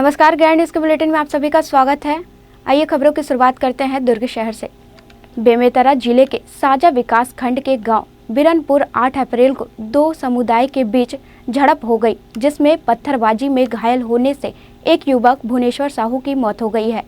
नमस्कार, grand news के bulletin में आप सभी का स्वागत है। आइए खबरों की शुरुआत करते हैं दुर्ग शहर से। बेमेतरा जिले के साजा विकास खंड के गांव बिरनपुर 8 अप्रैल को दो समुदाय के बीच झड़प हो गई, जिसमें पत्थरबाजी में घायल होने से एक युवक भुवनेश्वर साहू की मौत हो गई है।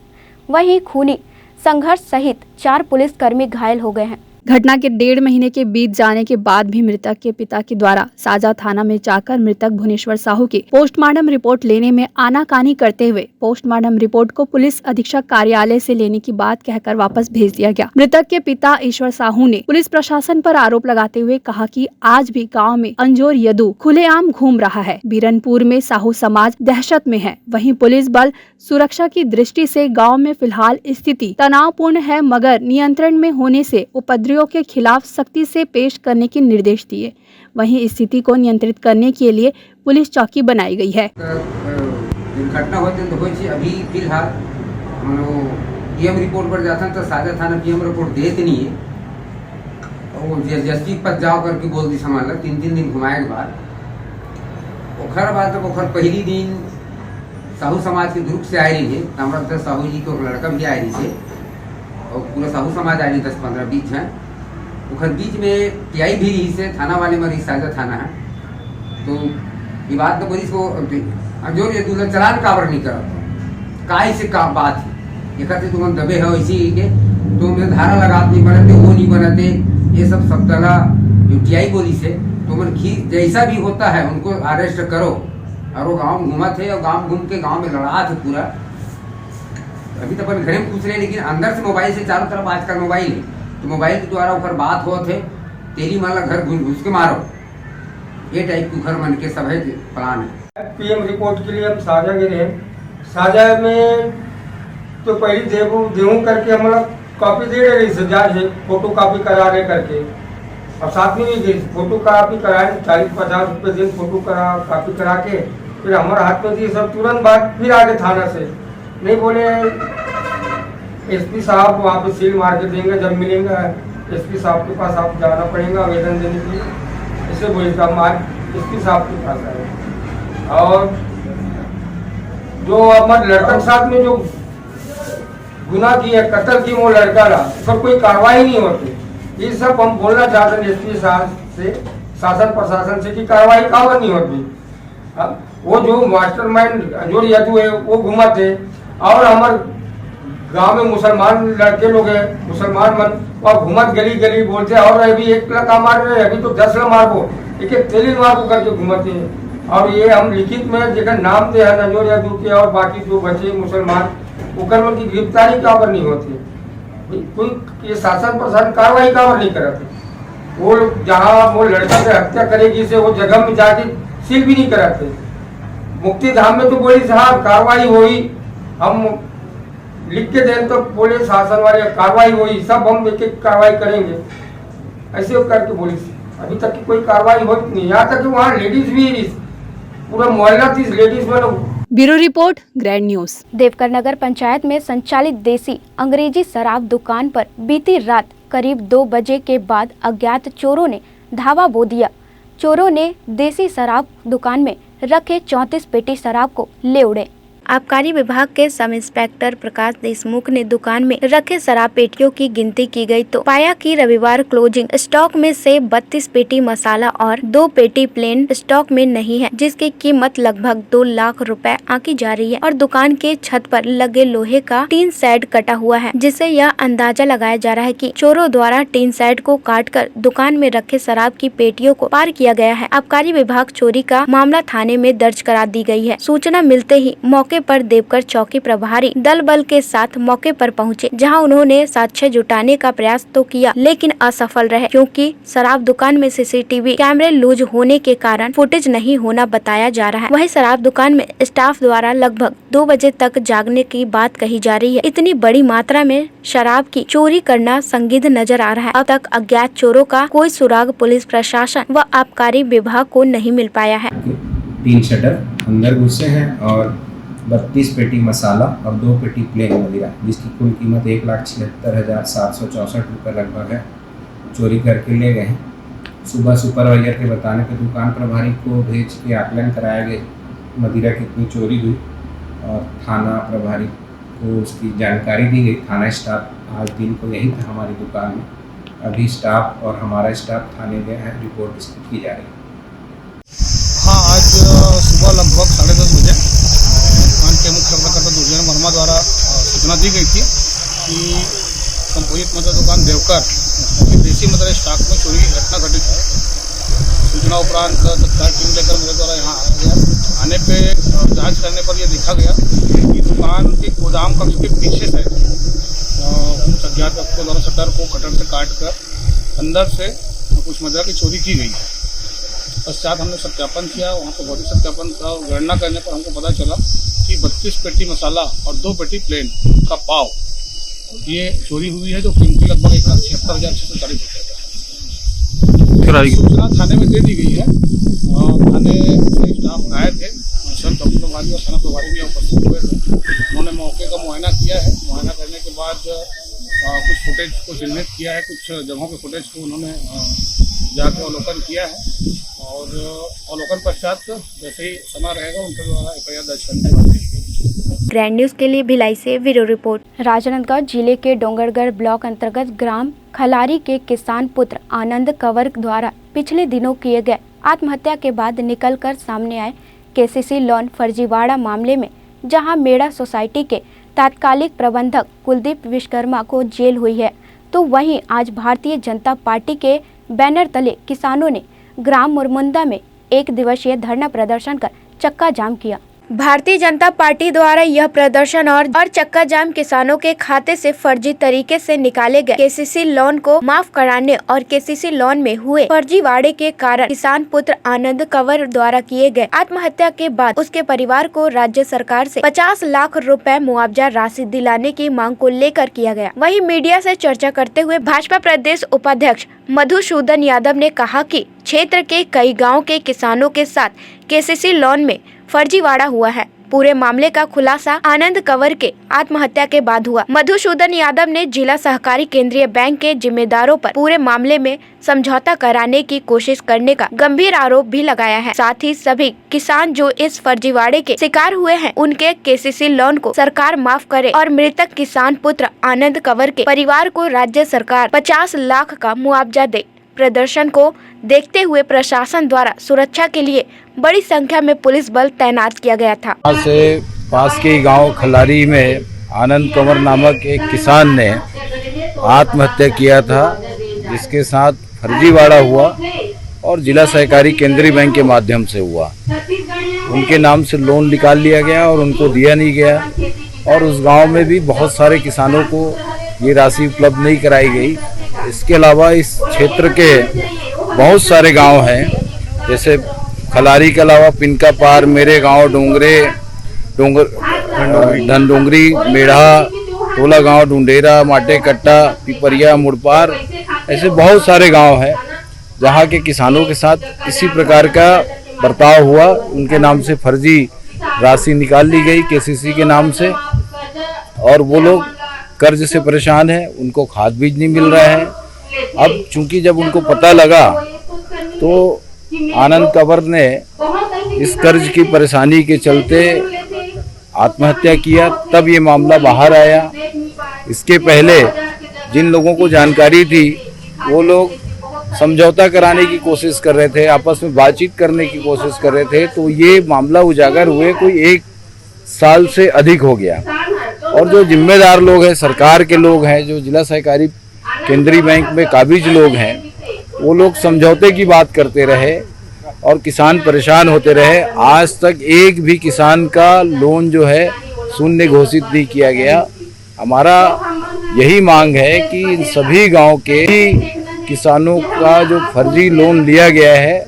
वहीं खूनी संघर्ष सहित 4 पुलिसकर्मी घायल हो गए हैं। घटना के 1.5 महीने के बीत जाने के बाद भी मृतक के पिता के द्वारा साजा थाना में जाकर मृतक भुवनेश्वर साहू की पोस्टमार्टम रिपोर्ट लेने में आनाकानी करते हुए पोस्टमार्टम रिपोर्ट को पुलिस अधीक्षक कार्यालय से लेने की बात कहकर वापस भेज दिया गया। मृतक के पिता ईश्वर साहू ने पुलिस प्रशासन पर आरोप लगाते हुए कहा कि आज भी गाँव में अंजोर यदू खुलेआम घूम रहा है। बीरनपुर में साहू समाज दहशत में है। वहीं पुलिस बल सुरक्षा की दृष्टि से गाँव में फिलहाल स्थिति तनावपूर्ण है, मगर नियंत्रण में होने से उपद्रवियों के खिलाफ सख्ती से पेश करने के निर्देश दिए। वहीं स्थिति को नियंत्रित करने के लिए पुलिस चौकी बनाई गई है। दुर्घटना होती तो अभी फिलहाल हम लोग पीएम रिपोर्ट पर जाते हैं तो साजा थाना पीएम रिपोर्ट देते नहीं है। वो जस्टिस पर जाओ करके बोल दी संभाल 3 दिन घुमाए के बाद ओखर बाद तक ओखर पहली दिन साहू समाज के ग्रुप से आई रही है। हमारा साहू जी को लड़का भी आई रही है और पूरा साहू समाज आ रही 10-15-20 है। उखर बीच में पीआई भी रही से थाना वाले में साजा थाना है। तो ये बात तो पुलिस को जो ये दूल्हा चलान काबर नहीं करा काई से का बात है ये कहते तुम दबे हो इसी के तो मैं धारा लगात नहीं बनाते वो नहीं बनाते ये सब तला जो टीआई बोली से तो मन जैसा भी होता है उनको अरेस्ट करो। और वो गाँव घूमा थे और गाँव घूम के गाँव में लड़ा थे पूरा। अभी तो अपन घरे में पूछ रहे लेकिन अंदर से मोबाइल से चारों तरफ आजकल मोबाइल है तो मोबाइल के द्वारा ऊपर बात हो थे तेली माला घर घुस के मारो ये टाइप के घर मन के सब है प्लान है। पीएम रिपोर्ट के लिए हम साजा गए हैं। साजा में तो पहली देहूँ करके हम लोग कॉपी दे रहे हैं, फोटो कॉपी करा रहे करके और साथ में भी फोटो कॉपी कराए 40-50 रुपये दिन फोटो कॉपी करा के फिर हमारे हाथ में दिए सब। तुरंत बाद फिर आगे थाना से नहीं बोले एसपी साहब वहाँ पे सील मार के देंगे, जब मिलेंगे एसपी साहब के पास आप जाना पड़ेगा आवेदन देने के लिए। इसे बोले हम आज एसपी साहब के पास आए और जो हमारे लड़का के साथ में जो गुनाह किया कत्ल की वो लड़का रहा सब कोई कार्रवाई नहीं होती। ये सब हम बोलना चाहते हैं एसपी साहब से, शासन प्रशासन से कि कार्रवाई काबर नहीं होती। वो जो मास्टरमाइंड जो यदू है वो घुमाते और हमारे गांव में मुसलमान लड़के लोग हैं मुसलमान मन और घुमत गली गली बोलते और अभी 1 लड़का मार रहे अभी तो 10 मारबो एक तेली मारबो करके घुमाते हैं। और ये हम लिखित में जेकर नाम दे है नजोर यादू के और बाकी जो बचे मुसलमान उकर मन की गिरफ्तारी काबर नहीं होती। कोई ये शासन प्रशासन कार्रवाई काबर नहीं कराते। वो जहाँ वो लड़का से हत्या करेगी से वो जगह में जाके सील भी नहीं कराते। मुक्ति धाम में तो बोली साहब कार्रवाई हुई हम लिख के दें तो बोले शासन वाले कार्रवाई हुई सब हम एक कार्रवाई करेंगे ऐसे करके बोली। अभी तक की कोई कार्रवाई हो नहीं। यहाँ तक कि वहाँ लेडीज भी पूरा मोहल्ला थी लेडीज में। Bureau report, grand news. Devkar Nagar panchayat में संचालित देसी अंग्रेजी शराब दुकान पर बीती रात करीब 2 बजे के बाद अज्ञात चोरों ने धावा बो दिया। चोरों ने देसी शराब दुकान में रखे 34 पेटी शराब को ले उड़े। आबकारी विभाग के सब इंस्पेक्टर प्रकाश देशमुख ने दुकान में रखे शराब पेटियों की गिनती की गई तो पाया कि रविवार क्लोजिंग स्टॉक में से 32 पेटी मसाला और 2 पेटी प्लेन स्टॉक में नहीं है, जिसकी कीमत लगभग 2 लाख रुपए आंकी जा रही है। और दुकान के छत पर लगे लोहे का टीन शेड कटा हुआ है, जिससे यह अंदाजा लगाया जा रहा है कि चोरों द्वारा टीन शेड को काटकर दुकान में रखे शराब की पेटियों को पार किया गया है। आबकारी विभाग चोरी का मामला थाने में दर्ज करा दी गई है। सूचना मिलते ही मौके पर देवकर चौकी प्रभारी दल बल के साथ मौके पर पहुंचे, जहां उन्होंने साक्ष्य जुटाने का प्रयास तो किया लेकिन असफल रहे, क्योंकि शराब दुकान में सीसीटीवी कैमरे लूज होने के कारण फुटेज नहीं होना बताया जा रहा है। वहीं शराब दुकान में स्टाफ द्वारा लगभग 2 बजे तक जागने की बात कही जा रही है। इतनी बड़ी मात्रा में शराब की चोरी करना संदिग्ध नजर आ रहा है। अब तक अज्ञात चोरों का कोई सुराग पुलिस प्रशासन व आबकारी विभाग को नहीं मिल पाया है। 3 शटर अंदर घुसे हैं और 32 पेटी मसाला और 2 पेटी प्लेन मदिरा, जिसकी कुल कीमत 1,76,764 रुपये लगभग है, चोरी करके ले गए हैं। सुबह सुपरवाइजर के बताने पर दुकान प्रभारी को भेज के आकलन कराया गया मदिरा कितनी चोरी हुई और थाना प्रभारी को उसकी जानकारी दी गई। थाना स्टाफ आज दिन को यही था हमारी दुकान में। अभी स्टाफ और हमारा स्टाफ थाने गया है, रिपोर्ट इसकी की जा रही है। हाँ, आज सुबह लगभग 10:30 बजे दुकान के मुख्य प्रकर्ता दुर्जन वर्मा द्वारा सूचना दी गई थी कि कंपोजिट मदर दुकान देवकर देसी मदर स्टॉक में चोरी की घटना घटित है। सूचना उपरांत तत्काल टीम लेकर मेरे द्वारा यहाँ आया गया। आने पे जांच करने पर यह देखा गया कि दुकान के गोदाम कक्ष के पीछे से कुछ अज्ञात व्यक्तियों द्वारा शटर को कटर से काट कर अंदर से कुछ मदरा की चोरी की गई है। पश्चात हमने सत्यापन किया, वहाँ पर बॉडी सत्यापन का और गणना करने पर हमको पता चला कि 32 पेटी मसाला और 2 पेटी प्लेन का पाव ये चोरी हुई है, जो कीमती लगभग 1,76,640 रुपये का। सूचना थाने में दे दी गई है। थाने से स्टाफ आए थे, सब डॉक्टर प्रभारी और थाना प्रभारी भी उपस्थित हुए थे। उन्होंने मौके का मुआयना किया है। मुआयना करने के बाद कुछ फुटेज को चिन्हित किया है, कुछ जगहों के फुटेज को उन्होंने जाकर अवलोकन किया है और अवलोकन पश्चात जैसे ही समय रहेगा उनके द्वारा FIR दर्ज करने की बात की। ग्रैंड न्यूज़ के लिए भिलाई से ब्यूरो रिपोर्ट। राजनांदगांव जिले के डोंगरगढ़ ब्लॉक अंतर्गत ग्राम खलारी के किसान पुत्र आनंद कंवर द्वारा पिछले दिनों किए गए आत्महत्या के बाद निकलकर सामने आए KCC लोन फर्जीवाड़ा मामले में, जहां मेड़ा सोसाइटी के तात्कालिक प्रबंधक कुलदीप विश्वकर्मा को जेल हुई है, तो वहीं आज भारतीय जनता पार्टी के बैनर तले किसानों ने ग्राम मुरमुंदा में 1 दिवसीय धरना प्रदर्शन कर चक्का जाम किया। भारतीय जनता पार्टी द्वारा यह प्रदर्शन और चक्का जाम किसानों के खाते से फर्जी तरीके से निकाले गए KCC लोन को माफ कराने और KCC लोन में हुए फर्जीवाड़े के कारण किसान पुत्र आनंद कंवर द्वारा किए गए आत्महत्या के बाद उसके परिवार को राज्य सरकार से 50 लाख रुपए मुआवजा राशि दिलाने की मांग को लेकर किया गया। वहीं मीडिया से चर्चा करते हुए भाजपा प्रदेश उपाध्यक्ष मधुसूदन यादव ने कहा कि क्षेत्र के कई गाँव के किसानों के साथ KCC लोन में फर्जीवाड़ा हुआ है। पूरे मामले का खुलासा आनंद कंवर के आत्महत्या के बाद हुआ। मधुसूदन यादव ने जिला सहकारी केंद्रीय बैंक के जिम्मेदारों पर पूरे मामले में समझौता कराने की कोशिश करने का गंभीर आरोप भी लगाया है। साथ ही सभी किसान जो इस फर्जीवाड़े के शिकार हुए हैं, उनके KCC लोन को सरकार माफ करे और मृतक किसान पुत्र आनंद कंवर के परिवार को राज्य सरकार 50 लाख का मुआवजा दे। प्रदर्शन को देखते हुए प्रशासन द्वारा सुरक्षा के लिए बड़ी संख्या में पुलिस बल तैनात किया गया था। यहाँ से पास के गांव खलारी में आनंद कंवर नामक एक किसान ने आत्महत्या किया था, जिसके साथ फर्जीवाड़ा हुआ और जिला सहकारी केंद्रीय बैंक के माध्यम से हुआ। उनके नाम से लोन निकाल लिया गया और उनको दिया नहीं गया और उस गांव में भी बहुत सारे किसानों को ये राशि उपलब्ध नहीं कराई गई। इसके अलावा इस क्षेत्र के बहुत सारे गांव हैं, जैसे खलारी के अलावा पिनका पार, मेरे गांव धनडोंगरी, मेढ़ा, टोला गांव, ढूंढेरा, माटे कट्टा, पिपरिया, मुड़पार, ऐसे बहुत सारे गांव हैं जहां के किसानों के साथ किसी प्रकार का बर्ताव हुआ। उनके नाम से फर्जी राशि निकाल ली गई KCC के नाम से और वो लोग कर्ज से परेशान है, उनको खाद बीज नहीं मिल रहा है। अब चूंकि जब उनको पता लगा तो आनंद कंवर ने इस कर्ज की परेशानी के चलते आत्महत्या किया, तब ये मामला बाहर आया। इसके पहले जिन लोगों को जानकारी थी वो लोग समझौता कराने की कोशिश कर रहे थे, आपस में बातचीत करने की कोशिश कर रहे थे, तो ये मामला उजागर हुए कोई 1 साल से अधिक हो गया। और जो जिम्मेदार लोग हैं, सरकार के लोग हैं, जो जिला सहकारी केंद्रीय बैंक में काबिज लोग हैं, वो लोग समझौते की बात करते रहे और किसान परेशान होते रहे। आज तक एक भी किसान का लोन जो है शून्य घोषित नहीं किया गया। हमारा यही मांग है कि इन सभी गांव के किसानों का जो फर्जी लोन लिया गया है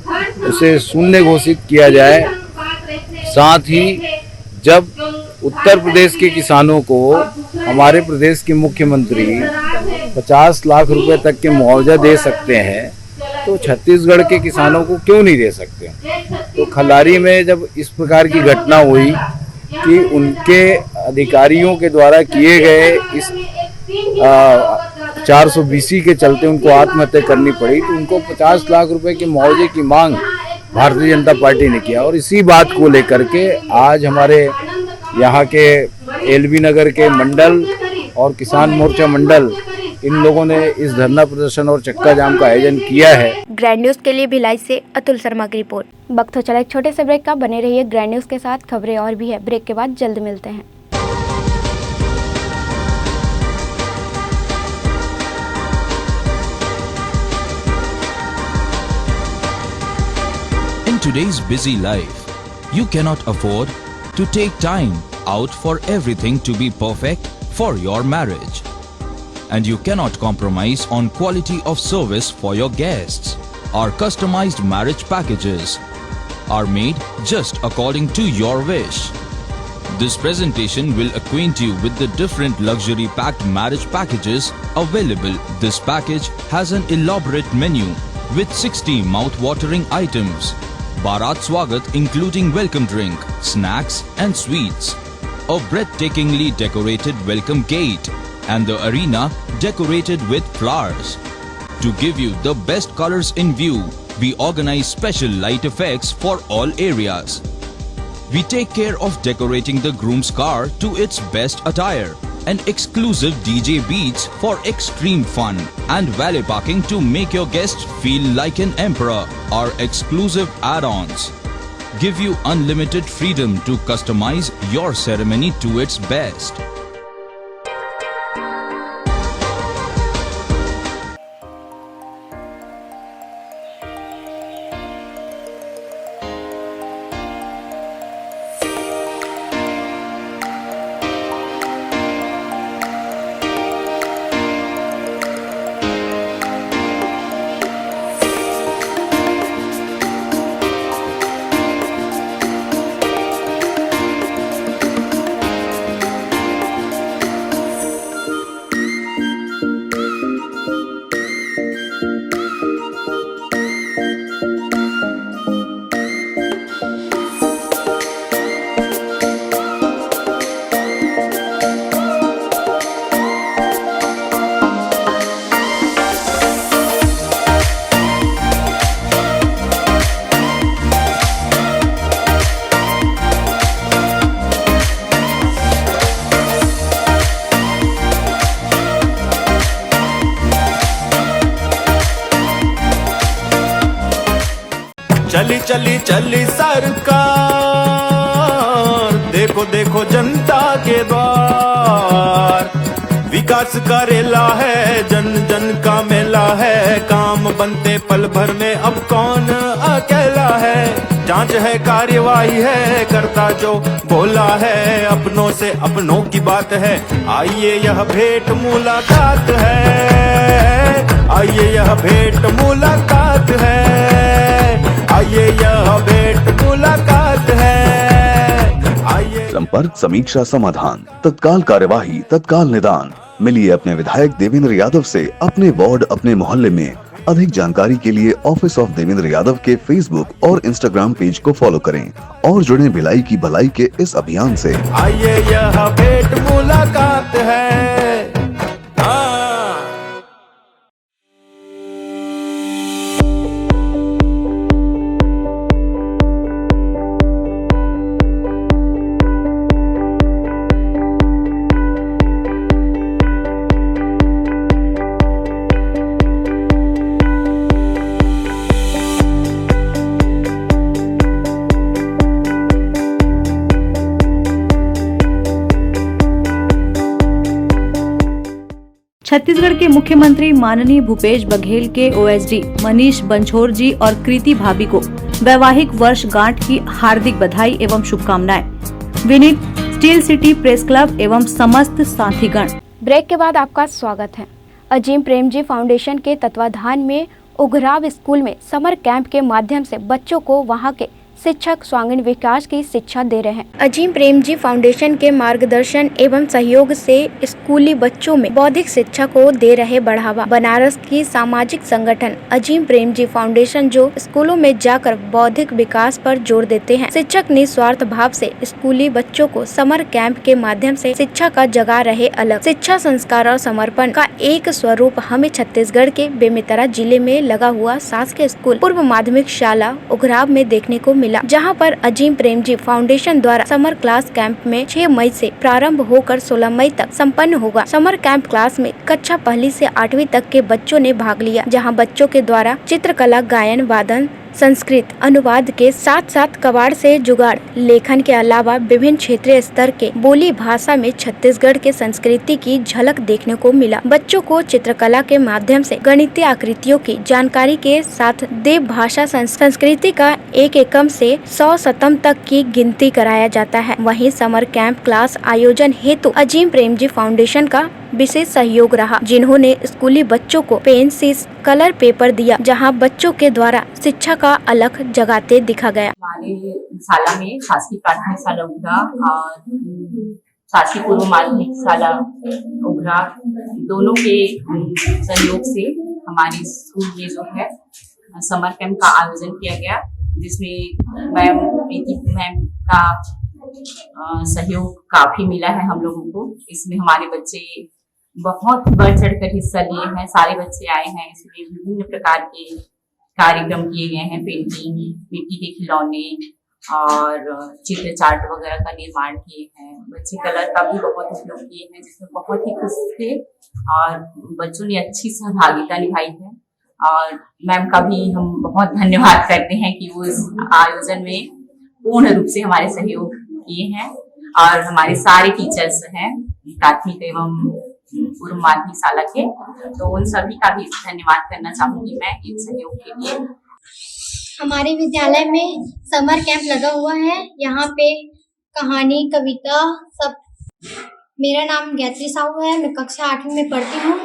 उसे शून्य घोषित किया जाए। साथ ही जब उत्तर प्रदेश के किसानों को हमारे प्रदेश के मुख्यमंत्री 50 लाख रुपए तक के मुआवजा दे सकते हैं, तो छत्तीसगढ़ के किसानों को क्यों नहीं दे सकते। तो खलारी में जब इस प्रकार की घटना हुई कि उनके अधिकारियों के द्वारा किए गए इस 420 के चलते उनको आत्महत्या करनी पड़ी, तो उनको 50 लाख रुपए के मुआवजे की मांग भारतीय जनता पार्टी ने किया। और इसी बात को लेकर के आज हमारे यहाँ के एलबी नगर के मंडल और किसान मोर्चा मंडल, इन लोगों ने इस धरना प्रदर्शन और चक्का जाम का आयोजन किया है। ग्रैंड न्यूज के लिए भिलाई से अतुल शर्मा की रिपोर्ट। वक्त हो चला एक छोटे से ब्रेक का, बने रहिए ग्रैंड न्यूज के साथ। खबरें और भी है, ब्रेक के बाद जल्द मिलते हैं। In today's busy life, you cannot afford to take time out for everything to be perfect for your marriage. And you cannot compromise on quality of service for your guests. Our customized marriage packages are made just according to your wish. This presentation will acquaint you with the different luxury-packed marriage packages available. This package has an elaborate menu with 60 mouth-watering items. Bharat Swagat including welcome drink, snacks and sweets. A breathtakingly decorated welcome gate and the arena decorated with flowers. To give you the best colors in view, we organize special light effects for all areas. We take care of decorating the groom's car to its best attire and exclusive DJ beats for extreme fun and valet parking to make your guests feel like an emperor. Our exclusive add-ons give you unlimited freedom to customize your ceremony to its best. चली चली चली सरकार, देखो देखो जनता के द्वार। विकास करेला है, जन जन का मेला है, काम बनते पल भर में अब कौन अकेला है। जांच है, कार्यवाही है, करता जो बोला है, अपनों से अपनों की बात है। आइए यह भेंट मुलाकात है, आइए यह भेंट मुलाकात है, आइए यह भेंट मुलाकात है। आइए संपर्क, समीक्षा, समाधान, तत्काल कार्यवाही, तत्काल निदान। मिलिए अपने विधायक देवेंद्र यादव से अपने वार्ड, अपने मोहल्ले में। अधिक जानकारी के लिए ऑफिस ऑफ देवेंद्र यादव के फेसबुक और इंस्टाग्राम पेज को फॉलो करें और जुड़ें भिलाई की भलाई के इस अभियान से। आइए यह भेंट मुलाकात है। छत्तीसगढ़ के मुख्यमंत्री माननीय भूपेश बघेल के ओएसडी मनीष बंछोर जी और कृति भाभी को वैवाहिक वर्षगांठ की हार्दिक बधाई एवं शुभकामनाएं। Vineet, steel city press club एवं समस्त साथीगण। ब्रेक के बाद आपका स्वागत है। अजीम प्रेमजी फाउंडेशन के तत्वाधान में उघराव स्कूल में समर कैंप के माध्यम से बच्चों को वहां के शिक्षक स्वांगीण विकास की शिक्षा दे रहे हैं। अजीम प्रेमजी फाउंडेशन के मार्गदर्शन एवं सहयोग से स्कूली बच्चों में बौद्धिक शिक्षा को दे रहे बढ़ावा। बनारस की सामाजिक संगठन अजीम प्रेमजी फाउंडेशन जो स्कूलों में जाकर बौद्धिक विकास पर जोर देते हैं। शिक्षक निस्वार्थ भाव से स्कूली बच्चों को समर कैंप के माध्यम से शिक्षा का जगा रहे अलग। शिक्षा, संस्कार और समर्पण का एक स्वरूप हमें छत्तीसगढ़ के बेमेतरा जिले में लगा हुआ शासकीय स्कूल पूर्व माध्यमिक शाला उघराव में देखने को मिला, जहां पर अजीम प्रेमजी फाउंडेशन द्वारा समर क्लास कैंप में 6 मई से प्रारंभ होकर 16 मई तक संपन्न होगा। समर कैंप क्लास में कक्षा 1 से 8वीं तक के बच्चों ने भाग लिया, जहां बच्चों के द्वारा चित्रकला, गायन, वादन, संस्कृत अनुवाद के साथ साथ कबाड़ से जुगाड़, लेखन के अलावा विभिन्न क्षेत्रीय स्तर के बोली भाषा में छत्तीसगढ़ के संस्कृति की झलक देखने को मिला। बच्चों को चित्रकला के माध्यम से गणितीय आकृतियों की जानकारी के साथ देव भाषा संस्कृति का एक एकम से 100 शतम तक की गिनती कराया जाता है। वहीं समर कैंप क्लास आयोजन हेतु अजीम प्रेमजी फाउंडेशन का विशेष सहयोग रहा, जिन्होंने स्कूली बच्चों को पेन, शीट, कलर पेपर दिया, जहां बच्चों के द्वारा शिक्षा का अलग जगाते दिखा गया। हमारे शाला में शासकीय प्राथमिक शाला उघरा और शासकीय पूर्व माध्यमिक शाला उघरा, दोनों के सहयोग से हमारे स्कूल में जो है समर कैंप का आयोजन किया गया, जिसमें मैम प्रीति मैम का सहयोग काफी मिला है हम लोगों को। इसमें हमारे बच्चे बहुत बढ़ चढ़ कर हिस्सा लिए हैं, सारे बच्चे आए हैं। इसमें विभिन्न प्रकार के कार्यक्रम किए गए हैं, पेंटिंग, मिट्टी के खिलौने और चित्र चार्ट वगैरह का निर्माण किए हैं। बच्चे कलर का भी बहुत उपयोग किए हैं, जिसमें बहुत ही खुश थे और बच्चों ने अच्छी सहभागिता निभाई है। और मैम का भी हम बहुत धन्यवाद करते हैं कि वो इस आयोजन में पूर्ण रूप से हमारे सहयोग किए हैं। और हमारे सारे टीचर्स हैं प्राथमिक एवं पूर्व माध्यमिक शाला के, तो उन सभी का भी धन्यवाद करना चाहूंगी मैं इन सहयोग के लिए। हमारे विद्यालय में समर कैंप लगा हुआ है, यहाँ पे कहानी, कविता सब। मेरा नाम गायत्री साहू है, मैं कक्षा 8वीं में पढ़ती हूँ।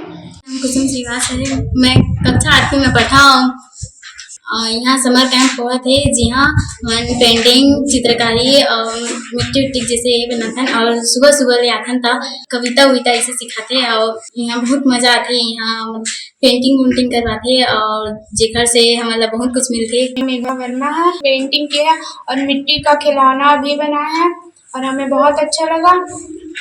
कुसुम श्रीवास है, मैं कक्षा 8वीं में पढ़ता हूँ। यहाँ समर कैंप हुआ थे, जी हाँ, पेंटिंग, चित्रकारी और मिट्टी उट्टी जैसे बनाते हैं और सुबह सुबह ले आते था कविता उविता इसे सिखाते और यहाँ बहुत मजा आती है। यहाँ पेंटिंग वुंटिंग करवाते और जेकर से हमारा बहुत कुछ मिलते। मेघा वर्मा है, पेंटिंग किया और मिट्टी का खिलौना भी बनाया है और हमें बहुत अच्छा लगा।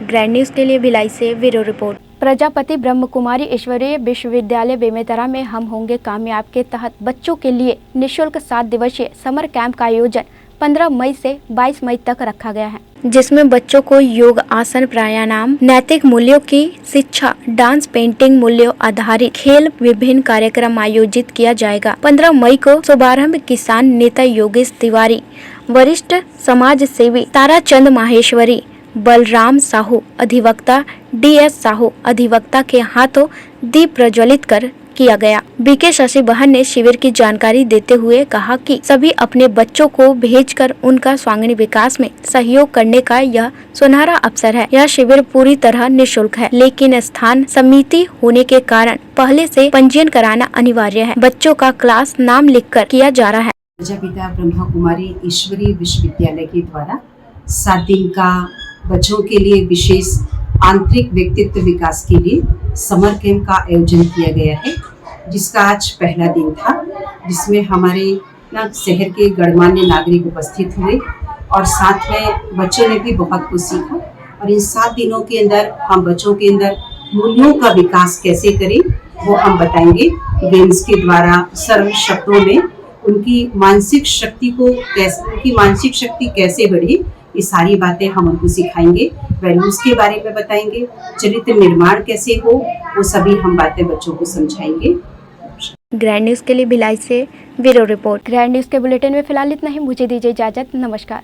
ग्रैंड न्यूज के लिए भिलाई से ब्यूरो रिपोर्ट। प्रजापति ब्रह्म कुमारी ईश्वरीय विश्वविद्यालय बेमेतरा में हम होंगे कामयाब के तहत बच्चों के लिए निःशुल्क 7 दिवसीय समर कैंप का आयोजन 15 मई से 22 मई तक रखा गया है, जिसमें बच्चों को योग, आसन, प्राणायाम, नैतिक मूल्यों की शिक्षा, डांस, पेंटिंग, मूल्यों आधारित खेल, विभिन्न कार्यक्रम आयोजित किया जाएगा। 15 मई को शुभारंभ किसान नेता योगेश तिवारी, वरिष्ठ समाज सेवी ताराचंद माहेश्वरी, बलराम साहू अधिवक्ता, DS साहू अधिवक्ता के हाथों दीप प्रज्वलित कर किया गया। बीके शशि बहन ने शिविर की जानकारी देते हुए कहा कि सभी अपने बच्चों को भेजकर उनका स्वांगीण विकास में सहयोग करने का यह सुनहरा अवसर है। यह शिविर पूरी तरह निःशुल्क है, लेकिन स्थान समिति होने के कारण पहले से पंजीयन कराना अनिवार्य है। बच्चों का क्लास नाम लिखकर किया जा रहा है। प्रजापिता ब्रह्म कुमारी ईश्वरीय विश्वविद्यालय के द्वारा 7 दिन का बच्चों के लिए विशेष आंतरिक व्यक्तित्व विकास के लिए समर कैंप का आयोजन किया गया है, जिसका आज पहला दिन था, जिसमें हमारे शहर के गणमान्य नागरिक उपस्थित हुए और साथ में बच्चों ने भी बहुत कुछ सीखा। और इन 7 दिनों के अंदर हम बच्चों के अंदर मूल्यों का विकास कैसे करें वो हम बताएंगे। गेम्स के द्वारा सरल शब्दों में उनकी मानसिक शक्ति कैसे बढ़े, ये सारी बातें हम उनको सिखाएंगे। वैल्यूज के बारे में बताएंगे, चरित्र निर्माण कैसे हो वो सभी हम बातें बच्चों को समझाएंगे। ग्रैंड न्यूज के लिए भिलाई से ब्यूरो रिपोर्ट। ग्रैंड न्यूज के बुलेटिन में फिलहाल इतना ही। मुझे दीजिए इजाजत। नमस्कार।